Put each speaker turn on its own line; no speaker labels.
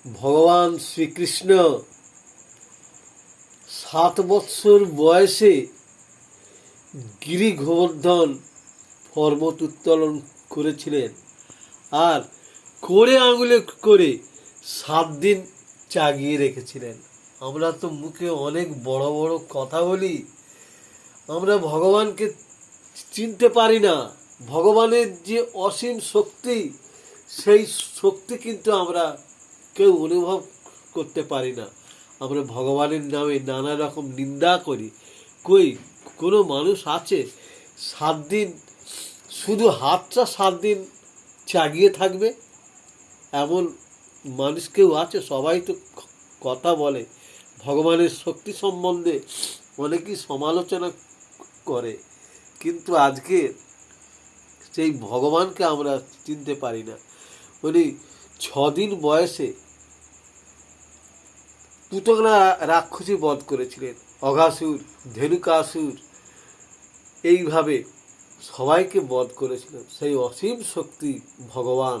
ভগবান শ্রীকৃষ্ণ 7 বৎসর বয়সে গিরি গোবর্ধন পর্বত উত্তোলন করেছিলেন আর কোড়ে আঙুলে করে 7 দিন চাগিয়ে রেখেছিলেন। আমরা তো মুখে অনেক বড় বড় কথা বলি, আমরা ভগবানকে চিনতে পারি না। ভগবানের যে অসীম শক্তি, সেই শক্তি কিন্তু আমরা কেউ অনুভব করতে পারি না। আমরা ভগবানের নামে নানা রকম নিন্দা করি। কোনো মানুষ আছে 7 দিন শুধু হাতটা 7 দিন চাগিয়ে থাকবে? এমন মানুষ কেউ আছে? সবাই তো কথা বলে ভগবানের শক্তি সম্বন্ধে, অনেকেই সমালোচনা করে, কিন্তু আজকে সেই ভগবানকে আমরা চিনতে পারি না। উনি 6 দিন বয়সে পুতনা রাক্ষসী বধ করেছিলেন, অঘাসুর, ধেনুকাসুর, এইভাবে সবাইকে বধ করেছিলেন। সেই অসীম শক্তি ভগবান